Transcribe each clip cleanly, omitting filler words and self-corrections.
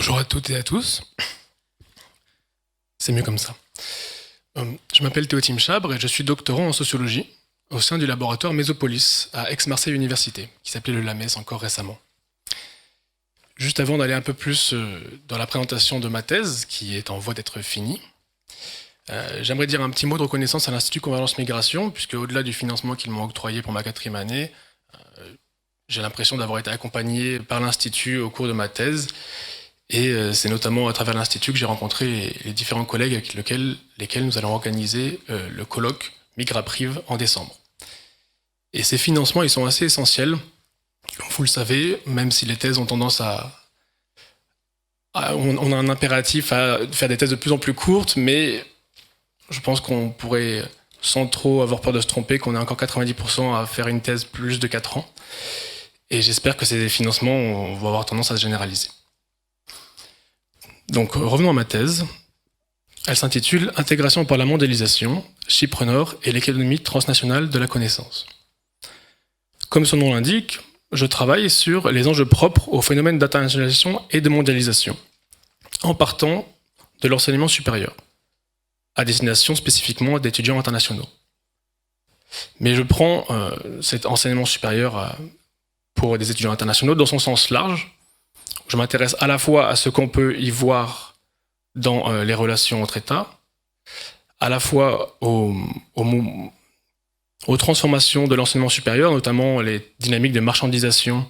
Bonjour à toutes et à tous. C'est mieux comme ça. Je m'appelle Théotime Chabre et je suis doctorant en sociologie au sein du laboratoire Mésopolis à Aix-Marseille Université, qui s'appelait le LAMES encore récemment. Juste avant d'aller un peu plus dans la présentation de ma thèse, qui est en voie d'être finie, j'aimerais dire un petit mot de reconnaissance à l'Institut Convergence Migration, puisque au-delà du financement qu'ils m'ont octroyé pour ma 4e année, j'ai l'impression d'avoir été accompagné par l'Institut au cours de ma thèse. Et c'est notamment à travers l'Institut que j'ai rencontré les différents collègues avec lesquels nous allons organiser le colloque MigraPriv en décembre. Et ces financements, ils sont assez essentiels. Vous le savez, même si les thèses ont tendance on a un impératif à faire des thèses de plus en plus courtes, mais je pense qu'on pourrait, sans trop avoir peur de se tromper, qu'on a encore 90% à faire une thèse plus de 4 ans. Et j'espère que ces financements vont avoir tendance à se généraliser. Donc revenons à ma thèse. Elle s'intitule « Intégration par la mondialisation, Chypre Nord et l'économie transnationale de la connaissance ». Comme son nom l'indique, je travaille sur les enjeux propres aux phénomènes d'internationalisation et de mondialisation, en partant de l'enseignement supérieur, à destination spécifiquement d'étudiants internationaux. Mais je prends cet enseignement supérieur pour des étudiants internationaux dans son sens large. Je m'intéresse à la fois à ce qu'on peut y voir dans les relations entre États, à la fois aux transformations de l'enseignement supérieur, notamment les dynamiques de marchandisation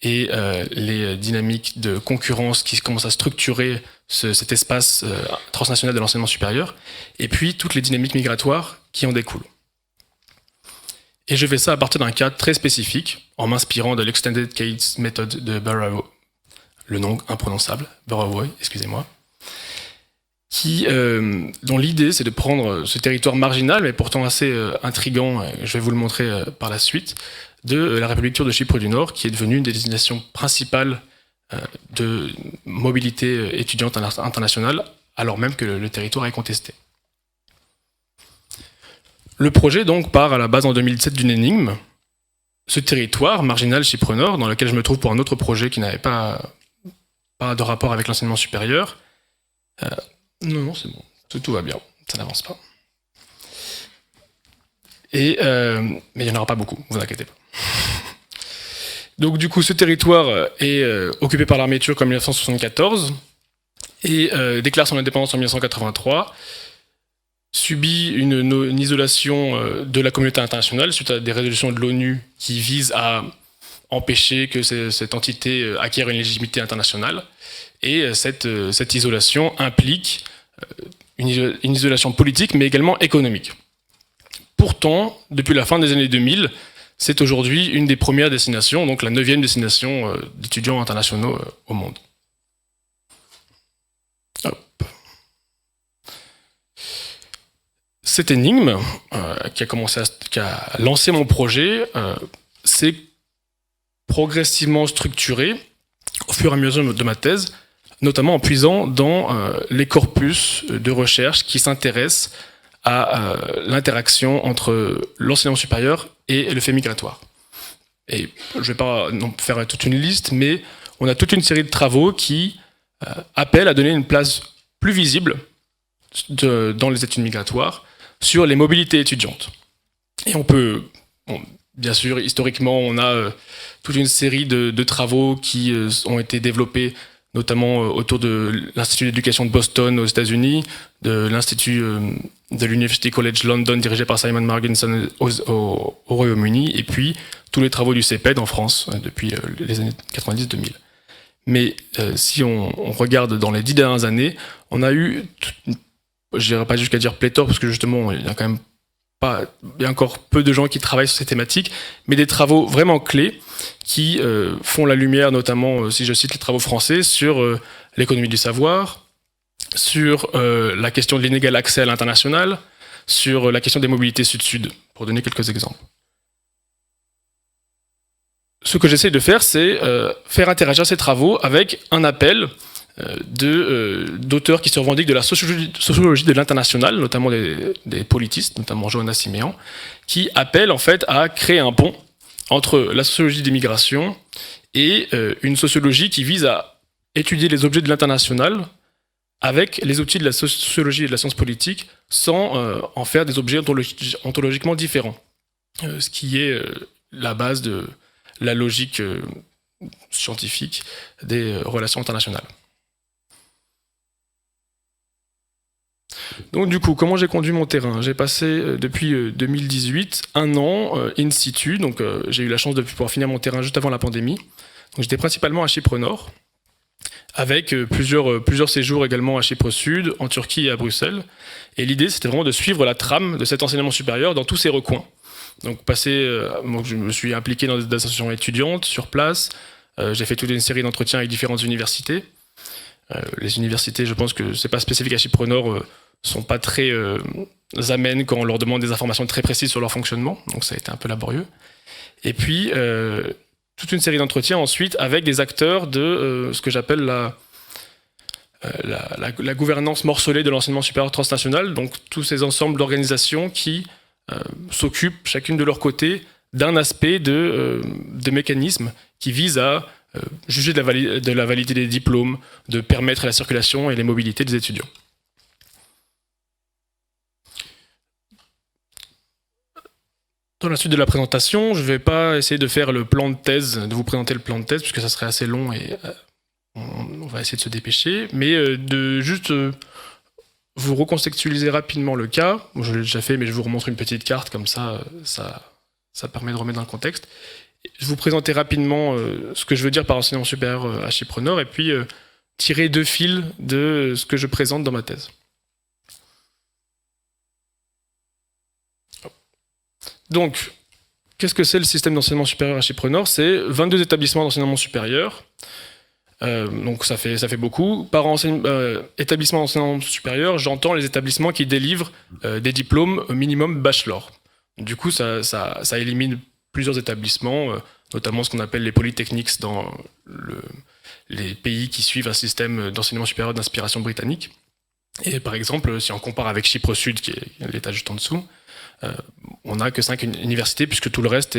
et les dynamiques de concurrence qui commencent à structurer cet espace transnational de l'enseignement supérieur, et puis toutes les dynamiques migratoires qui en découlent. Et je fais ça à partir d'un cas très spécifique, en m'inspirant de l'Extended Case Method de Burrow, le nom imprononçable, Burrow, excusez-moi, dont l'idée c'est de prendre ce territoire marginal, mais pourtant assez intriguant, je vais vous le montrer par la suite, de la République turque de Chypre du Nord, qui est devenue une des destinations principales de mobilité étudiante internationale, alors même que le territoire est contesté. Le projet donc part à la base en 2017 d'une énigme. Ce territoire marginal Chypre Nord, dans lequel je me trouve pour un autre projet qui n'avait pas de rapport avec l'enseignement supérieur. Non, c'est bon, tout va bien, ça n'avance pas. Mais il n'y en aura pas beaucoup, vous inquiétez pas. Donc du coup, ce territoire est occupé par l'armée turque en 1974 et déclare son indépendance en 1983, subit une isolation de la communauté internationale suite à des résolutions de l'ONU qui visent à empêcher que cette entité acquiert une légitimité internationale. Et cette isolation implique une isolation politique, mais également économique. Pourtant, depuis la fin des années 2000, c'est aujourd'hui une des premières destinations, donc la 9e destination d'étudiants internationaux au monde. Hop. Cette énigme qui a lancé mon projet s'est progressivement structurée au fur et à mesure de ma thèse, notamment en puisant dans les corpus de recherche qui s'intéressent à l'interaction entre l'enseignement supérieur et le fait migratoire. Et je ne vais pas faire toute une liste, mais on a toute une série de travaux qui appellent à donner une place plus visible dans les études migratoires sur les mobilités étudiantes. Et on peut, bien sûr, historiquement, on a toute une série de travaux qui ont été développés, notamment autour de l'Institut d'éducation de Boston aux États-Unis, de l'Institut de l'University College London dirigé par Simon Marginson au Royaume-Uni, et puis tous les travaux du CEPED en France depuis les années 90-2000. Mais si on regarde dans les 10 dernières années, on a eu, je n'irai pas jusqu'à dire pléthore, parce que justement, il y a quand même il y a encore peu de gens qui travaillent sur ces thématiques, mais des travaux vraiment clés qui font la lumière, notamment, si je cite les travaux français, sur l'économie du savoir, sur la question de l'inégal accès à l'international, sur la question des mobilités sud-sud, pour donner quelques exemples. Ce que j'essaie de faire, c'est faire interagir ces travaux avec un appel d'auteurs qui se revendiquent de la sociologie de l'international, notamment des politistes, notamment Johanna Siméan, qui appellent en fait à créer un pont entre la sociologie des migrations et une sociologie qui vise à étudier les objets de l'international avec les outils de la sociologie et de la science politique sans en faire des objets ontologiquement différents. Ce qui est la base de la logique scientifique des relations internationales. Donc du coup, comment j'ai conduit mon terrain? J'ai passé depuis 2018 un an in situ, donc j'ai eu la chance de pouvoir finir mon terrain juste avant la pandémie. Donc j'étais principalement à Chypre Nord, avec plusieurs séjours également à Chypre Sud, en Turquie et à Bruxelles. Et l'idée, c'était vraiment de suivre la trame de cet enseignement supérieur dans tous ses recoins. Donc je me suis impliqué dans des associations étudiantes sur place, j'ai fait toute une série d'entretiens avec différentes universités. Les universités, je pense que c'est pas spécifique à Chypre Nord, sont pas très amènes quand on leur demande des informations très précises sur leur fonctionnement, donc ça a été un peu laborieux. Et puis toute une série d'entretiens ensuite avec des acteurs de ce que j'appelle la gouvernance morcelée de l'enseignement supérieur transnational, donc tous ces ensembles d'organisations qui s'occupent chacune de leur côté d'un aspect de mécanismes qui visent à juger de la validité des diplômes, de permettre la circulation et les mobilités des étudiants. Dans la suite de la présentation, je ne vais pas essayer de faire le plan de thèse, de vous présenter le plan de thèse, puisque ça serait assez long et on va essayer de se dépêcher, mais de juste vous recontextualiser rapidement le cas. Je l'ai déjà fait, mais je vous remontre une petite carte, comme ça permet de remettre dans le contexte. Je vais vous présenter rapidement ce que je veux dire par enseignement supérieur à Chypre Nord, et puis tirer deux fils de ce que je présente dans ma thèse. Donc, qu'est-ce que c'est le système d'enseignement supérieur à Chypre Nord? C'est 22 établissements d'enseignement supérieur. Donc ça fait beaucoup. Par établissement d'enseignement supérieur, j'entends les établissements qui délivrent des diplômes au minimum bachelor. Du coup, ça élimine plusieurs établissements, notamment ce qu'on appelle les polytechniques dans les pays qui suivent un système d'enseignement supérieur d'inspiration britannique. Et par exemple, si on compare avec Chypre Sud, qui est l'état juste en dessous, on n'a que 5 universités, puisque tout le reste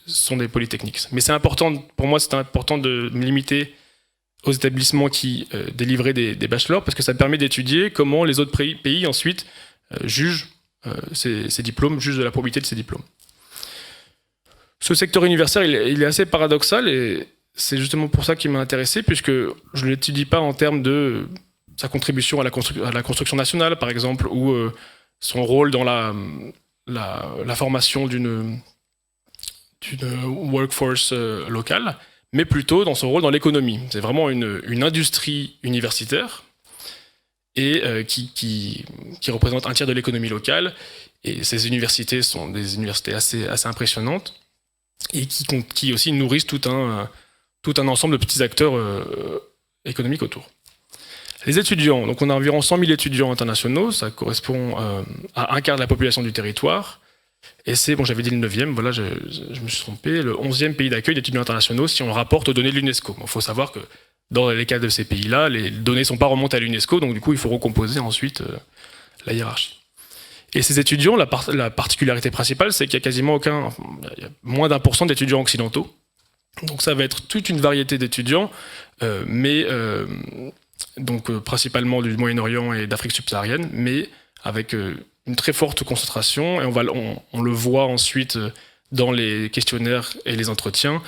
sont des polytechniques. Mais c'est important, pour moi, c'est important de me limiter aux établissements qui délivraient des bachelors, parce que ça permet d'étudier comment les autres pays ensuite jugent ces diplômes, jugent de la probité de ces diplômes. Ce secteur universitaire, il est assez paradoxal, et c'est justement pour ça qu'il m'a intéressé, puisque je ne l'étudie pas en termes de sa contribution à la construction nationale, par exemple, ou son rôle dans la formation d'une workforce locale, mais plutôt dans son rôle dans l'économie. C'est vraiment une industrie universitaire et qui représente un tiers de l'économie locale. Et ces universités sont des universités assez impressionnantes et qui aussi nourrissent tout un ensemble de petits acteurs économiques autour. Les étudiants, donc on a environ 100 000 étudiants internationaux, ça correspond à un quart de la population du territoire. Et c'est, j'avais dit le 9e, voilà, je me suis trompé, le 11e pays d'accueil d'étudiants internationaux si on le rapporte aux données de l'UNESCO. Il faut savoir que dans les cas de ces pays-là, les données ne sont pas remontées à l'UNESCO, donc du coup il faut recomposer ensuite la hiérarchie. Et ces étudiants, la particularité principale, c'est qu'il y a quasiment il y a moins d'1% d'étudiants occidentaux. Donc ça va être toute une variété d'étudiants, principalement du Moyen-Orient et d'Afrique subsaharienne, mais avec une très forte concentration, et on le voit ensuite dans les questionnaires et les entretiens,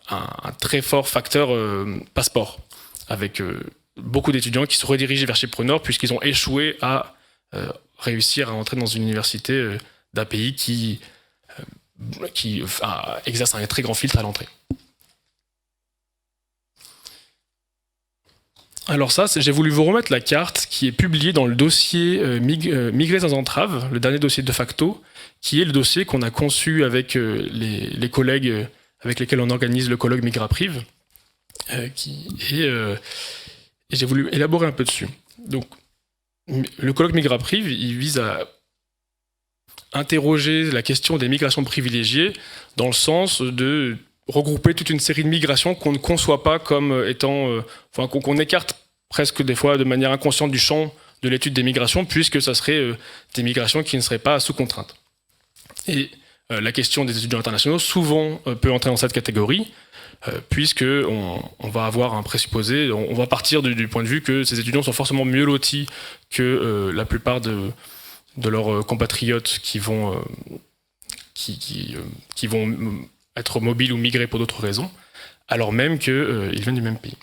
un très fort facteur passeport, avec beaucoup d'étudiants qui se redirigent vers Chypre Nord puisqu'ils ont échoué à réussir à entrer dans une université d'un pays qui exerce un très grand filtre à l'entrée. Alors ça, j'ai voulu vous remettre la carte qui est publiée dans le dossier Migrer sans entrave, le dernier dossier de facto, qui est le dossier qu'on a conçu avec les collègues avec lesquels on organise le colloque Migrapriv, et j'ai voulu élaborer un peu dessus. Donc, le colloque Migrapriv, il vise à interroger la question des migrations privilégiées dans le sens de regrouper toute une série de migrations qu'on ne conçoit pas comme étant... qu'on écarte presque des fois de manière inconsciente du champ de l'étude des migrations, puisque ça serait des migrations qui ne seraient pas sous contrainte. Et la question des étudiants internationaux souvent peut entrer dans cette catégorie, puisque on va avoir un présupposé, on va partir du point de vue que ces étudiants sont forcément mieux lotis que la plupart de leurs compatriotes qui vont être mobiles ou migrer pour d'autres raisons, alors même qu'ils viennent du même pays.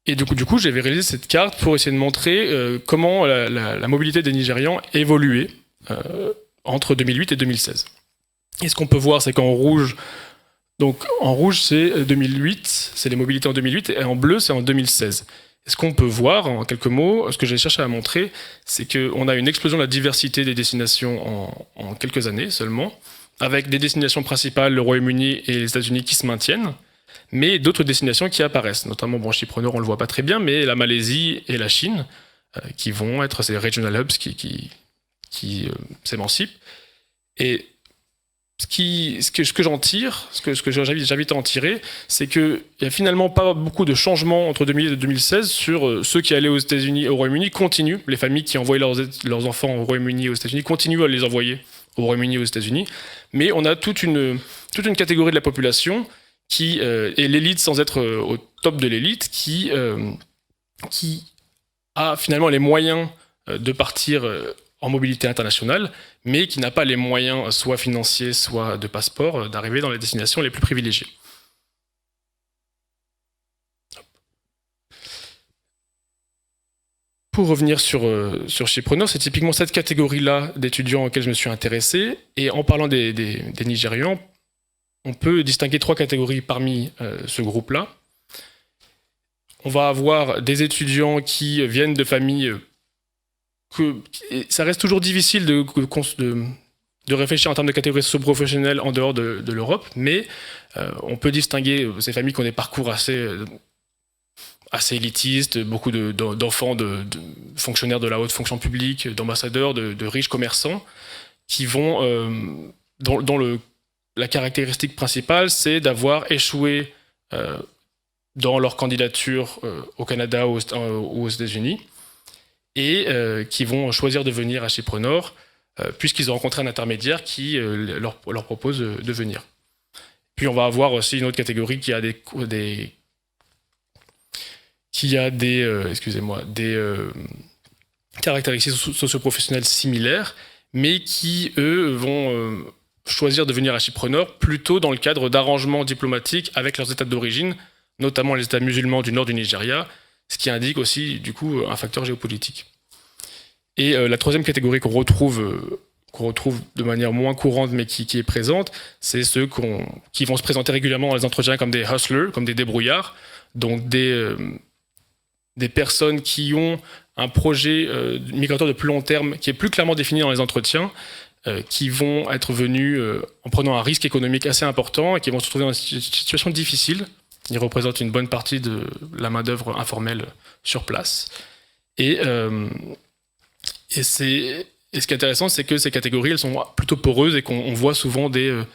Et du coup, j'avais réalisé cette carte pour essayer de montrer comment la mobilité des Nigérians évoluait entre 2008 et 2016. Et ce qu'on peut voir, c'est qu'en rouge, donc en rouge c'est 2008, c'est les mobilités en 2008, et en bleu c'est en 2016. Et ce qu'on peut voir, en quelques mots, ce que j'ai cherché à montrer, c'est qu'on a une explosion de la diversité des destinations en quelques années seulement, avec des destinations principales, le Royaume-Uni et les États-Unis qui se maintiennent, mais d'autres destinations qui apparaissent, notamment Chypre Nord, on le voit pas très bien, mais la Malaisie et la Chine, qui vont être ces regional hubs qui s'émancipent. Et ce que j'en tire, ce que j'invite à en tirer, c'est qu'il n'y a finalement pas beaucoup de changements entre 2008 et 2016 sur ceux qui allaient aux États-Unis et au Royaume-Uni continuent, les familles qui envoyaient leurs enfants au Royaume-Uni et aux États-Unis continuent à les envoyer au Royaume-Uni et aux États-Unis, mais on a toute une catégorie de la population qui est l'élite sans être au top de l'élite, qui a finalement les moyens de partir en mobilité internationale, mais qui n'a pas les moyens, soit financiers, soit de passeport, d'arriver dans les destinations les plus privilégiées. Pour revenir sur Chypre Nord, c'est typiquement cette catégorie-là d'étudiants auxquels je me suis intéressé, et en parlant des Nigérians, on peut distinguer 3 catégories parmi ce groupe-là. On va avoir des étudiants qui viennent de familles ça reste toujours difficile de réfléchir en termes de catégories socio-professionnelles en dehors de l'Europe, mais on peut distinguer ces familles qui ont des parcours assez élitistes, beaucoup d'enfants de fonctionnaires de la haute fonction publique, d'ambassadeurs, de riches commerçants, qui vont dont la caractéristique principale, c'est d'avoir échoué dans leur candidature au Canada ou aux États-Unis, et qui vont choisir de venir à Chypre Nord, puisqu'ils ont rencontré un intermédiaire qui leur propose de venir. Puis on va avoir aussi une autre catégorie qui a des caractéristiques socio-professionnelles similaires, mais qui, eux, vont choisir de venir à Chypre Nord plutôt dans le cadre d'arrangements diplomatiques avec leurs États d'origine, notamment les États musulmans du nord du Nigeria, ce qui indique aussi, du coup, un facteur géopolitique. Et la troisième catégorie qu'on retrouve de manière moins courante, mais qui est présente, c'est ceux qui vont se présenter régulièrement dans les entretiens comme des hustlers, comme des débrouillards, donc des personnes qui ont un projet migratoire de plus long terme, qui est plus clairement défini dans les entretiens, qui vont être venus en prenant un risque économique assez important et qui vont se trouver dans une situation difficile. Ils représentent une bonne partie de la main-d'œuvre informelle sur place. Et ce qui est intéressant, c'est que ces catégories, elles sont plutôt poreuses et qu'on voit souvent des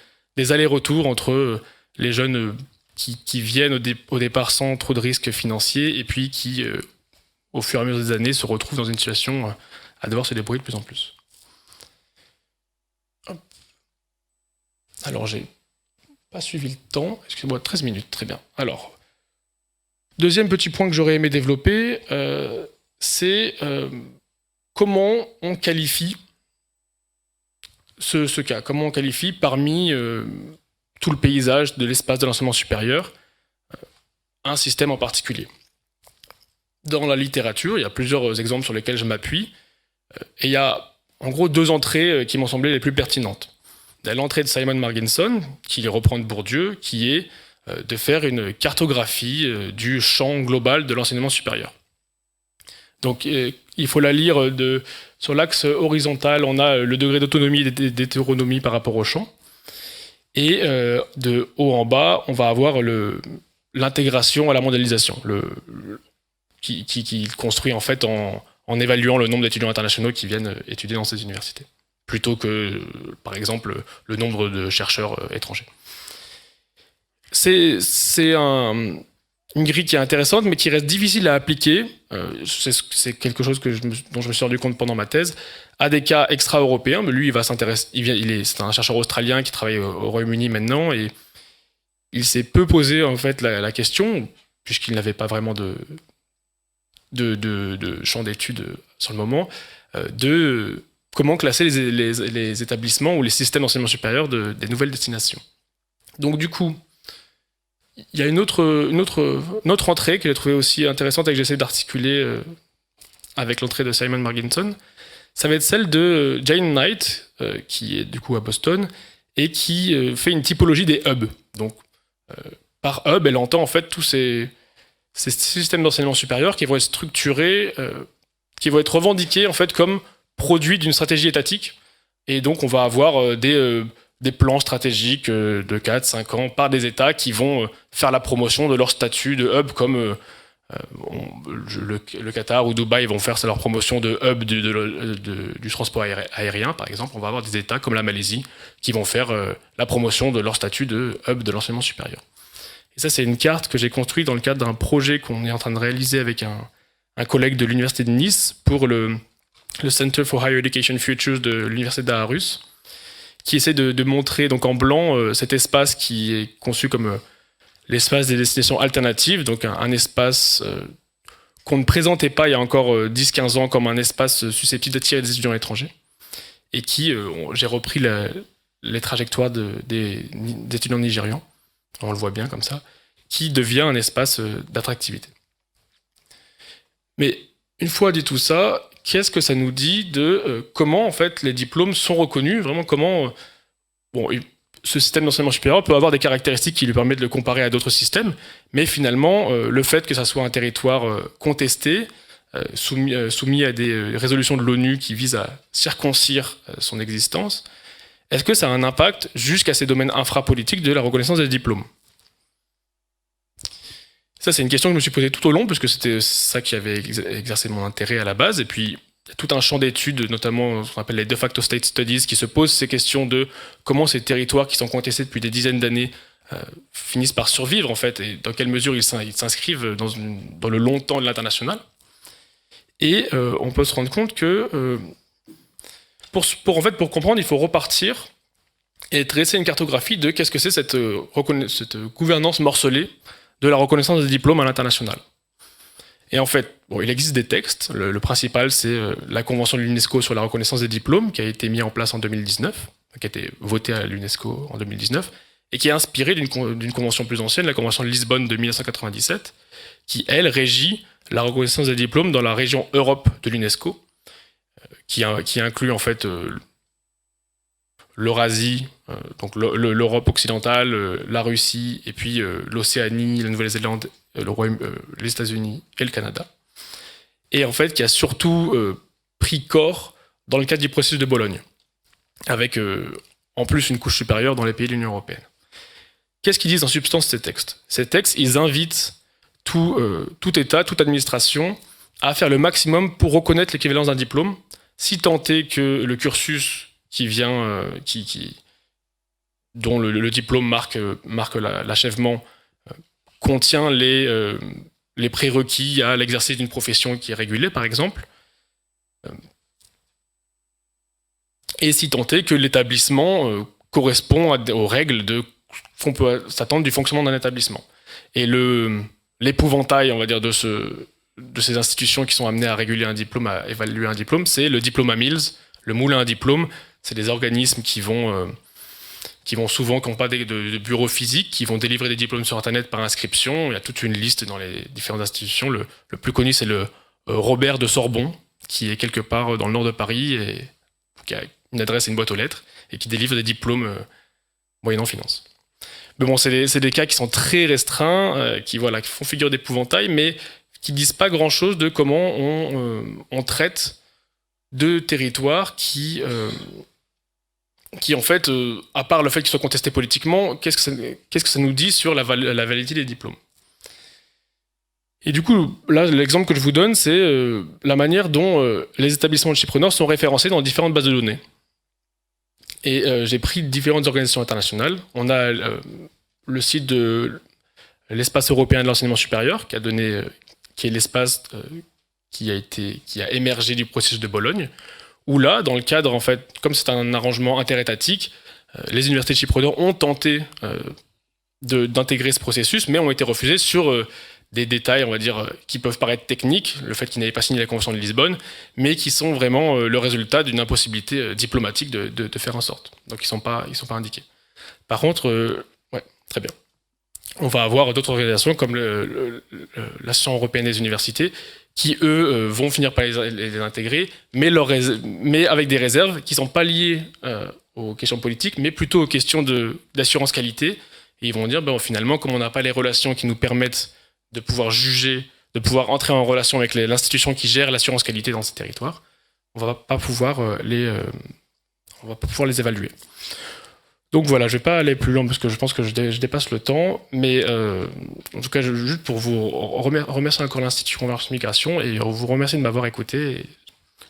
allers-retours entre les jeunes qui viennent au départ sans trop de risques financiers et puis qui, au fur et à mesure des années, se retrouvent dans une situation à devoir se débrouiller de plus en plus. Hop. Alors, j'ai pas suivi le temps. Excusez-moi, 13 minutes, très bien. Alors, deuxième petit point que j'aurais aimé développer, c'est comment on qualifie ce cas. Comment on qualifie parmi tout le paysage de l'espace de l'enseignement supérieur un système en particulier. Dans la littérature, il y a plusieurs exemples sur lesquels je m'appuie, et il y a en gros 2 entrées qui m'ont semblé les plus pertinentes. L'entrée de Simon Marginson, qui reprend de Bourdieu, qui est de faire une cartographie du champ global de l'enseignement supérieur. Donc il faut la lire sur l'axe horizontal, on a le degré d'autonomie et d'hétéronomie par rapport au champ. Et de haut en bas, on va avoir l'intégration à la mondialisation, qui construit en fait en évaluant le nombre d'étudiants internationaux qui viennent étudier dans ces universités, plutôt que, par exemple, le nombre de chercheurs étrangers. C'est une grille qui est intéressante, mais qui reste difficile à appliquer. C'est quelque chose dont je me suis rendu compte pendant ma thèse, à des cas extra-européens. Mais lui, il va s'intéresser. C'est un chercheur australien qui travaille au Royaume-Uni maintenant, et il s'est peu posé en fait la question, puisqu'il n'avait pas vraiment de champ d'études sur le moment, de comment classer les établissements ou les systèmes d'enseignement supérieur des nouvelles destinations. Donc du coup, il y a une autre entrée que j'ai trouvée aussi intéressante et que j'essaie d'articuler avec l'entrée de Simon Marginson. Ça va être celle de Jane Knight, qui est du coup à Boston, et qui fait une typologie des hubs. Donc, par hub, elle entend en fait tous ces systèmes d'enseignement supérieur qui vont être structurés, qui vont être revendiqués en fait comme produits d'une stratégie étatique. Et donc, on va avoir des plans stratégiques de 4-5 ans par des États qui vont faire la promotion de leur statut de hub, comme le Qatar ou Dubaï vont faire leur promotion de hub du transport aérien, par exemple. On va avoir des États comme la Malaisie qui vont faire la promotion de leur statut de hub de l'enseignement supérieur. Et ça, c'est une carte que j'ai construite dans le cadre d'un projet qu'on est en train de réaliser avec un collègue de l'Université de Nice pour le Center for Higher Education Futures de l'Université d'Aarhus, qui essaie de montrer donc en blanc cet espace qui est conçu comme l'espace des destinations alternatives, donc un espace qu'on ne présentait pas il y a encore 10-15 ans comme un espace susceptible d'attirer des étudiants étrangers, et j'ai repris les trajectoires des étudiants nigérians, on le voit bien comme ça, qui devient un espace d'attractivité. Mais une fois dit tout ça, qu'est-ce que ça nous dit de comment en fait les diplômes sont reconnus, vraiment comment ce système d'enseignement supérieur peut avoir des caractéristiques qui lui permettent de le comparer à d'autres systèmes, mais finalement le fait que ça soit un territoire contesté, soumis à des résolutions de l'ONU qui visent à circoncire son existence, est-ce que ça a un impact jusqu'à ces domaines infrapolitiques de la reconnaissance des diplômes ? Ça, c'est une question que je me suis posée tout au long, parce que c'était ça qui avait exercé mon intérêt à la base. Et puis, il y a tout un champ d'études, notamment ce qu'on appelle les de facto state studies, qui se posent ces questions de comment ces territoires qui sont contestés depuis des dizaines d'années finissent par survivre, en fait, et dans quelle mesure ils s'inscrivent dans le long temps de l'international. Et on peut se rendre compte que pour comprendre, il faut repartir et dresser une cartographie de qu'est-ce que c'est cette gouvernance morcelée de la reconnaissance des diplômes à l'international. Et en fait, il existe des textes. Le principal, c'est la Convention de l'UNESCO sur la reconnaissance des diplômes, qui a été mise en place en 2019, qui a été votée à l'UNESCO en 2019, et qui est inspirée d'une convention plus ancienne, la Convention de Lisbonne de 1997, qui, elle, régit la reconnaissance des diplômes dans la région Europe de l'UNESCO, qui inclut en fait l'Eurasie, donc l'Europe occidentale, la Russie, et puis l'Océanie, la Nouvelle-Zélande, les États-Unis et le Canada. Et en fait, qui a surtout pris corps dans le cadre du processus de Bologne, avec en plus une couche supérieure dans les pays de l'Union européenne. Qu'est-ce qu'ils disent en substance ces textes ? Ces textes, ils invitent tout État, toute administration à faire le maximum pour reconnaître l'équivalence d'un diplôme, si tant est que le cursus dont le diplôme marque l'achèvement contient les prérequis à l'exercice d'une profession qui est régulée, par exemple, et si tant est que l'établissement correspond aux règles qu'on peut s'attendre du fonctionnement d'un établissement. Et l'épouvantail, on va dire, de ces institutions qui sont amenées à réguler un diplôme, à évaluer un diplôme, c'est le Diploma Mills, le moulin à diplôme. C'est des organismes qui vont souvent, qui n'ont pas de bureau physique, qui vont délivrer des diplômes sur Internet par inscription. Il y a toute une liste dans les différentes institutions. Le plus connu, c'est le Robert de Sorbonne, qui est quelque part dans le nord de Paris, et qui a une adresse et une boîte aux lettres, et qui délivre des diplômes moyennant finance. Mais bon, c'est des cas qui sont très restreints, qui font figure d'épouvantail, mais qui disent pas grand-chose de comment on traite de territoires qui en fait, à part le fait qu'ils soient contestés politiquement, qu'est-ce que ça nous dit sur la validité des diplômes ? Et du coup, là, l'exemple que je vous donne, c'est la manière dont les établissements de Chypre Nord sont référencés dans différentes bases de données. Et j'ai pris différentes organisations internationales. On a le site de l'espace européen de l'enseignement supérieur, qui est l'espace qui a émergé du processus de Bologne, où là, dans le cadre, en fait, comme c'est un arrangement interétatique, les universités de Chypre nord ont tenté d'intégrer ce processus, mais ont été refusées sur des détails, on va dire, qui peuvent paraître techniques, le fait qu'ils n'avaient pas signé la Convention de Lisbonne, mais qui sont vraiment le résultat d'une impossibilité diplomatique de faire en sorte. Donc ils sont pas indiqués. Par contre, ouais, très bien. On va avoir d'autres organisations comme l'Association européenne des universités, qui, eux, vont finir par les intégrer, mais avec des réserves qui ne sont pas liées aux questions politiques, mais plutôt aux questions d'assurance qualité. Et ils vont dire, finalement, comme on n'a pas les relations qui nous permettent de pouvoir juger, de pouvoir entrer en relation avec l'institution qui gère l'assurance qualité dans ces territoires, on ne va pas pouvoir les évaluer. Donc voilà, je ne vais pas aller plus loin parce que je pense que je dépasse le temps, mais en tout cas, juste pour vous remercier encore l'Institut Convergence Migration et vous remercier de m'avoir écouté. Et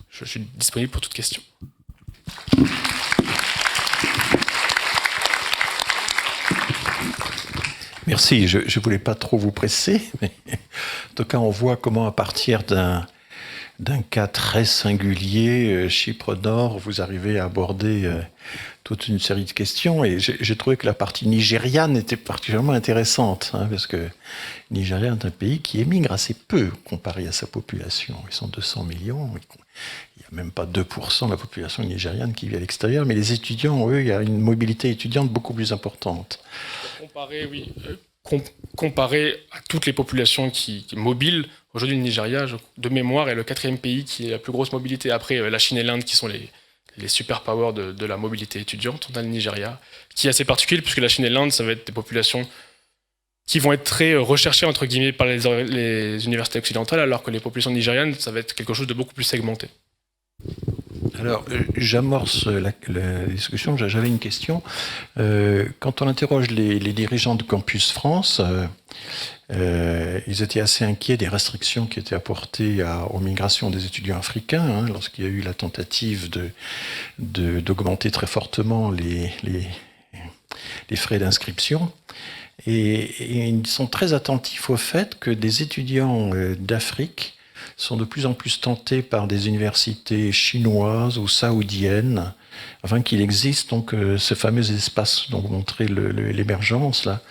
je suis disponible pour toute question. Merci, je ne voulais pas trop vous presser, mais en tout cas, on voit comment à partir d'un cas très singulier, Chypre Nord, vous arrivez à aborder toute une série de questions. Et j'ai trouvé que la partie nigériane était particulièrement intéressante, parce que le Nigeria est un pays qui émigre assez peu comparé à sa population. Ils sont 200 millions, il n'y a même pas 2% de la population nigériane qui vit à l'extérieur, mais les étudiants, eux, il y a une mobilité étudiante beaucoup plus importante. Comparé à toutes les populations qui mobiles, aujourd'hui le Nigeria, de mémoire, est le 4e pays qui a la plus grosse mobilité. Après la Chine et l'Inde, qui sont les superpowers de la mobilité étudiante. On a le Nigeria, qui est assez particulier, puisque la Chine et l'Inde, ça va être des populations qui vont être très recherchées, entre guillemets, par les universités occidentales, alors que les populations nigérianes, ça va être quelque chose de beaucoup plus segmenté. Alors, j'amorce la discussion. J'avais une question. Quand on interroge les dirigeants de Campus France, ils étaient assez inquiets des restrictions qui étaient apportées aux migrations des étudiants africains, lorsqu'il y a eu la tentative d'augmenter très fortement les frais d'inscription. Et ils sont très attentifs au fait que des étudiants d'Afrique sont de plus en plus tentés par des universités chinoises ou saoudiennes, afin qu'il existe donc ce fameux espace dont vous montrez l'émergence là.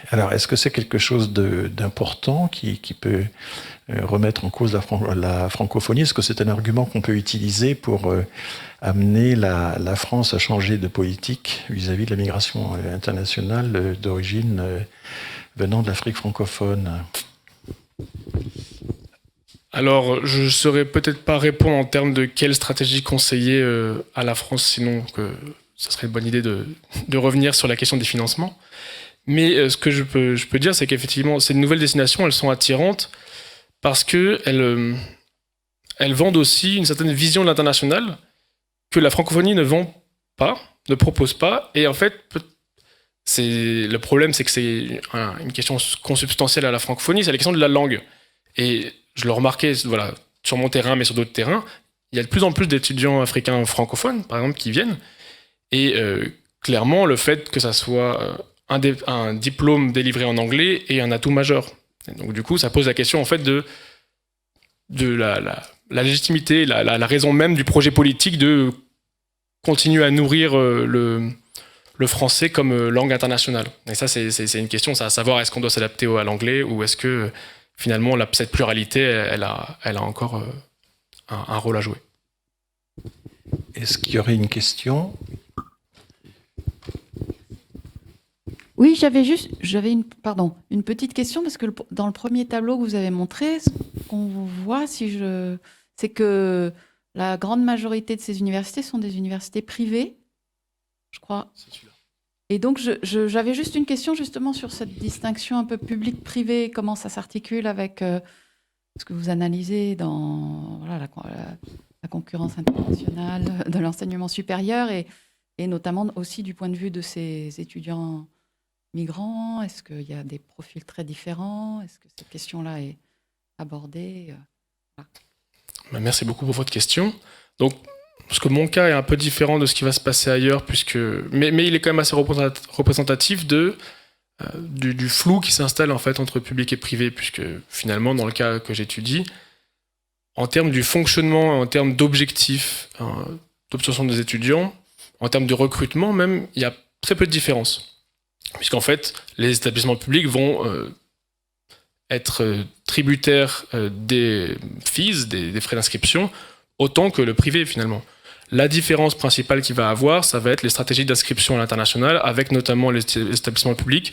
Alors, est-ce que c'est quelque chose d'important qui peut remettre en cause la francophonie? Est-ce que c'est un argument qu'on peut utiliser pour amener la France à changer de politique vis-à-vis de la migration internationale d'origine venant de l'Afrique francophone? Alors, je ne saurais peut-être pas répondre en termes de quelle stratégie conseiller à la France, sinon que ça serait une bonne idée de revenir sur la question des financements. Mais ce que je peux dire, c'est qu'effectivement, ces nouvelles destinations, elles sont attirantes parce qu'elles vendent aussi une certaine vision de l'international que la francophonie ne vend pas, ne propose pas. Et en fait, le problème, c'est que c'est une question consubstantielle à la francophonie, c'est la question de la langue. Et je le remarquais, voilà, sur mon terrain, mais sur d'autres terrains, il y a de plus en plus d'étudiants africains francophones, par exemple, qui viennent. Et clairement, le fait que ça soit un diplôme délivré en anglais est un atout majeur. Et donc du coup, ça pose la question en fait de la légitimité, la raison même du projet politique de continuer à nourrir le français comme langue internationale. Et ça, c'est une question, c'est à savoir est-ce qu'on doit s'adapter à l'anglais ou est-ce que finalement cette pluralité, elle a encore un rôle à jouer. Est-ce qu'il y aurait une question ? Oui, j'avais une petite question, parce que dans le premier tableau que vous avez montré, ce qu'on voit, c'est que la grande majorité de ces universités sont des universités privées, je crois. C'est celui-là. Et donc, j'avais juste une question justement sur cette distinction un peu public-privé, comment ça s'articule avec ce que vous analysez dans la concurrence internationale de l'enseignement supérieur et notamment aussi du point de vue de ces étudiants migrants. Est-ce qu'il y a des profils très différents? Est-ce que cette question-là est abordée? Voilà. Merci beaucoup pour votre question. Donc, parce que mon cas est un peu différent de ce qui va se passer ailleurs, mais il est quand même assez représentatif de du flou qui s'installe en fait entre public et privé, puisque finalement, dans le cas que j'étudie, en termes du fonctionnement, en termes d'objectifs, d'obtention des étudiants, en termes de recrutement même, il y a très peu de différence. Puisqu'en fait, les établissements publics vont être tributaires des fees, des frais d'inscription, autant que le privé finalement. La différence principale qu'il va avoir, ça va être les stratégies d'inscription à l'international, avec notamment les établissements publics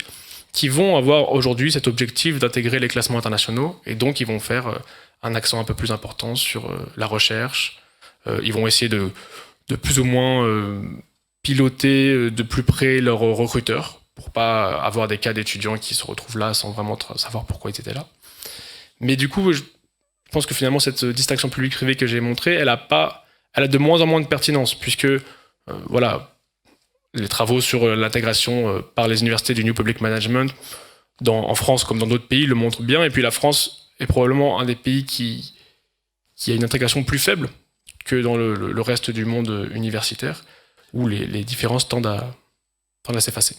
qui vont avoir aujourd'hui cet objectif d'intégrer les classements internationaux, et donc ils vont faire un accent un peu plus important sur la recherche. Ils vont essayer de plus ou moins piloter de plus près leurs recruteurs, pour pas avoir des cas d'étudiants qui se retrouvent là sans vraiment savoir pourquoi ils étaient là. Mais du coup, je pense que finalement, cette distinction publique-privée que j'ai montrée, elle a de moins en moins de pertinence, puisque voilà, les travaux sur l'intégration par les universités du New Public Management, en France comme dans d'autres pays, le montrent bien. Et puis la France est probablement un des pays qui a une intégration plus faible que dans le reste du monde universitaire, où les différences tendent à s'effacer.